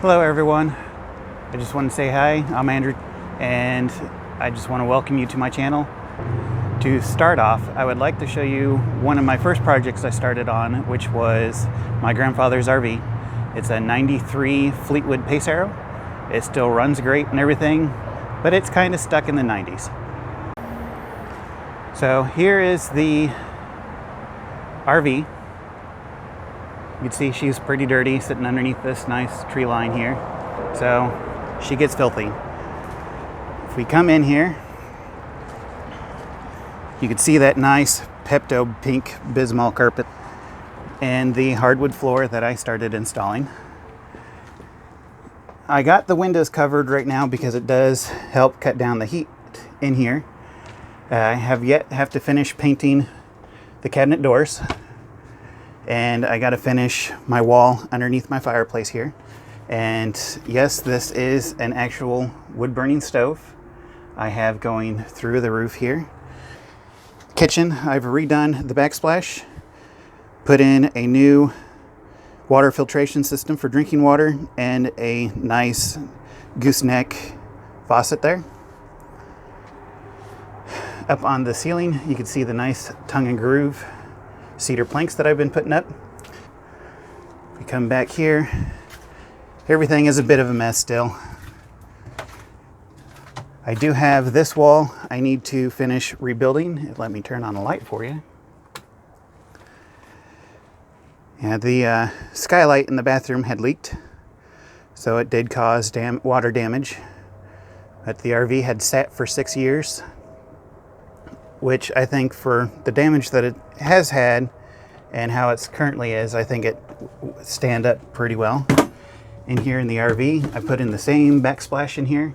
Hello everyone, I just want to say hi. I'm Andrew and I just want to welcome you to my channel. To start off, I would like to show you one of my first projects I started on, which was my grandfather's RV. It's a 93 Fleet-wood Pace Arrow. It still runs great and everything, but it's kind of stuck in the 90s. So here is the RV. You can see she's pretty dirty sitting underneath this nice tree line here. So she gets filthy. If we come in here, you can see that nice Pepto pink Bismol carpet and the hardwood floor that I started installing. I got the windows covered right now because it does help cut down the heat in here. I have to finish painting the cabinet doors, and I got to finish my wall underneath my fireplace here. And yes, this is an actual wood burning stove I have going through the roof here. Kitchen, I've redone the backsplash, put in a new water filtration system for drinking water, and a nice gooseneck faucet there. Up on the ceiling, you can see the nice tongue and groove cedar planks that I've been putting up. We come back here, everything is a bit of a mess still. I do have this wall I need to finish rebuilding. Let me turn on the light for you. Yeah, the skylight in the bathroom had leaked, so it did cause water damage. But the RV had sat for 6 years, which I think for the damage that it has had and how it's currently is, I think it stand up pretty well. In here in the RV, I put in the same backsplash in here,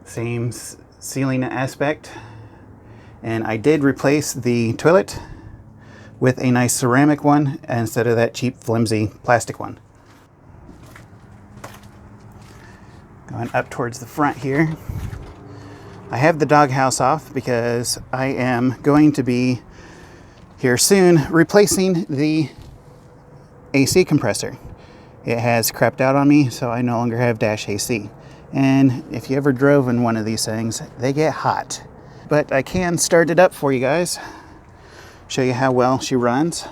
same ceiling aspect, and I did replace the toilet with a nice ceramic one instead of that cheap flimsy plastic one. Going up towards the front here, I have the doghouse off because I am going to be here soon replacing the AC compressor. It has crapped out on me, so I no longer have dash AC. And if you ever drove in one of these things, they get hot. But I can start it up for you guys, show you how well she runs.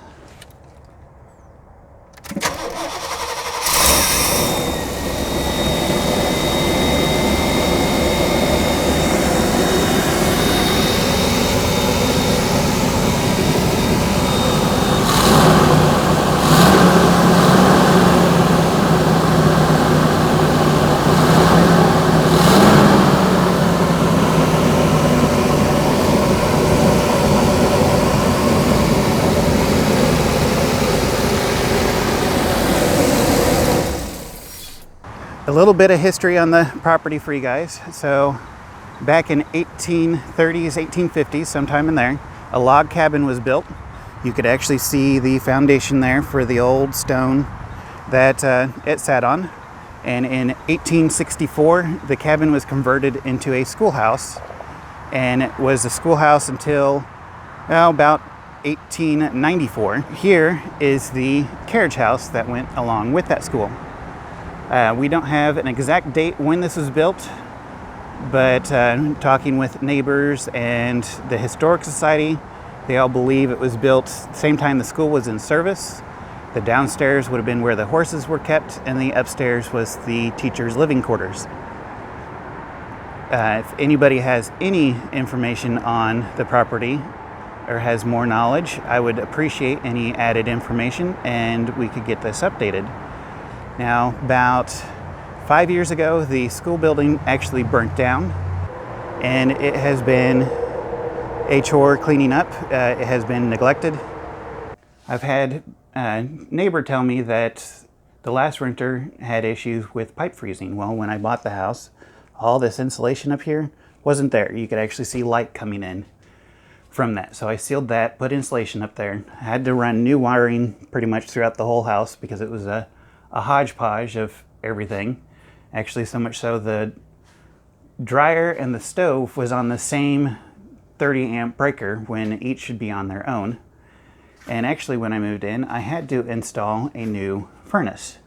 A little bit of history on the property for you guys. So back in 1830s, 1850s, sometime in there, a log cabin was built. You could actually see the foundation there for the old stone that it sat on. And in 1864, the cabin was converted into a schoolhouse, and it was a schoolhouse until about 1894. Here is the carriage house that went along with that school. We don't have an exact date when this was built, but talking with neighbors and the Historic Society, they all believe it was built same time the school was in service. The downstairs would have been where the horses were kept, and the upstairs was the teachers' living quarters. If anybody has any information on the property or has more knowledge, I would appreciate any added information, and we could get this updated. Now, about 5 years ago, the school building actually burnt down, and it has been a chore cleaning up. It has been neglected. I've had a neighbor tell me that the last renter had issues with pipe freezing. Well, when I bought the house, all this insulation up here wasn't there. You could actually see light coming in from that. So I sealed that, put insulation up there. I had to run new wiring pretty much throughout the whole house because it was a hodgepodge of everything. Actually, so much so the dryer and the stove was on the same 30 amp breaker when each should be on their own. And actually when I moved in, I had to install a new furnace.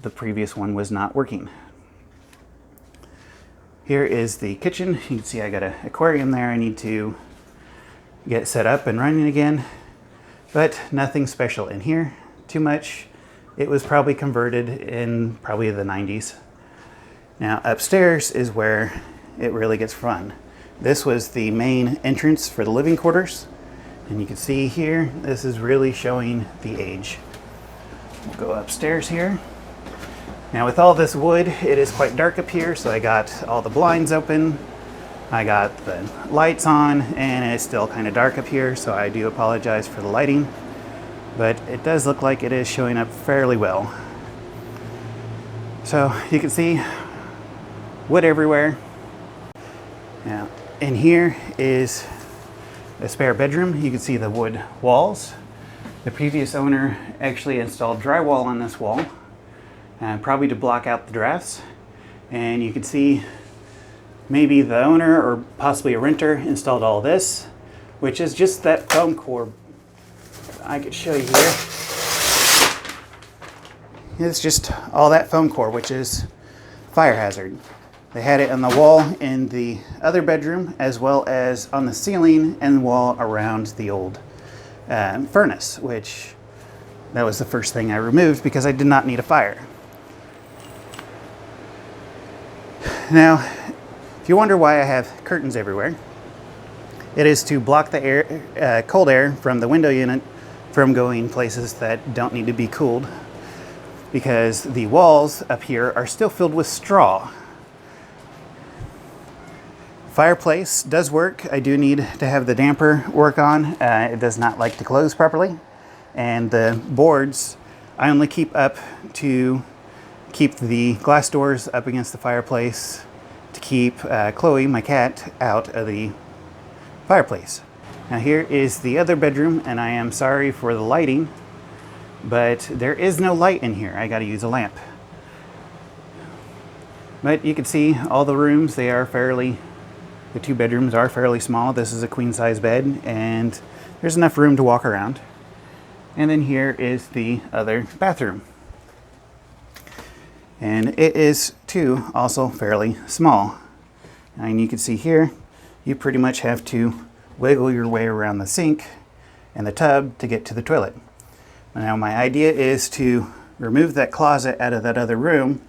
the previous one was not working. Here is the kitchen. You can see I got an aquarium there I need to get set up and running again, but nothing special in here. Too much. It was probably converted in probably the 90s. Now upstairs is where it really gets fun. This was the main entrance for the living quarters. And you can see here, this is really showing the age. We'll go upstairs here. Now with all this wood, it is quite dark up here, so I got all the blinds open. I got the lights on, and it's still kind of dark up here, so I do apologize for the lighting. But it does look like it is showing up fairly well. So you can see wood everywhere. Now in here is a spare bedroom. You can see the wood walls. The previous owner actually installed drywall on this wall, probably to block out the drafts. And you can see maybe the owner or possibly a renter installed all this, which is just that foam core. I could show you here. It's just all that foam core, which is fire hazard. They had it on the wall in the other bedroom, as well as on the ceiling and the wall around the old furnace, which that was the first thing I removed because I did not need a fire. Now, if you wonder why I have curtains everywhere, it is to block the air, cold air from the window unit from going places that don't need to be cooled, because the walls up here are still filled with straw. Fireplace does work. I do need to have the damper work on. It does not like to close properly. And the boards, I only keep up to keep the glass doors up against the fireplace to keep Chloe, my cat, out of the fireplace. Now here is the other bedroom, and I am sorry for the lighting, but there is no light in here. I gotta use a lamp. But you can see all the rooms, they are fairly, the two bedrooms are fairly small. This is a queen size bed, and there's enough room to walk around. And then here is the other bathroom. And it is too also fairly small. And you can see here, you pretty much have to wiggle your way around the sink and the tub to get to the toilet. Now my idea is to remove that closet out of that other room,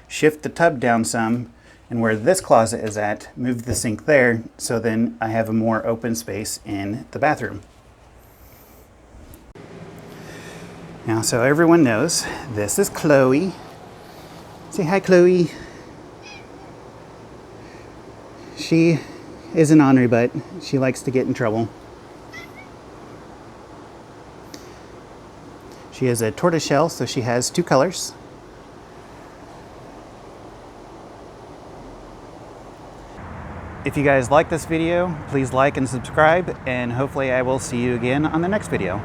shift the tub down some, and where this closet is at, move the sink there, so then I have a more open space in the bathroom. Now, so everyone knows, this is Chloe. Say hi, Chloe. She is an ornery butt. She likes to get in trouble. She is a tortoiseshell, so she has two colors. If you guys like this video, please like and subscribe, and hopefully I will see you again on the next video.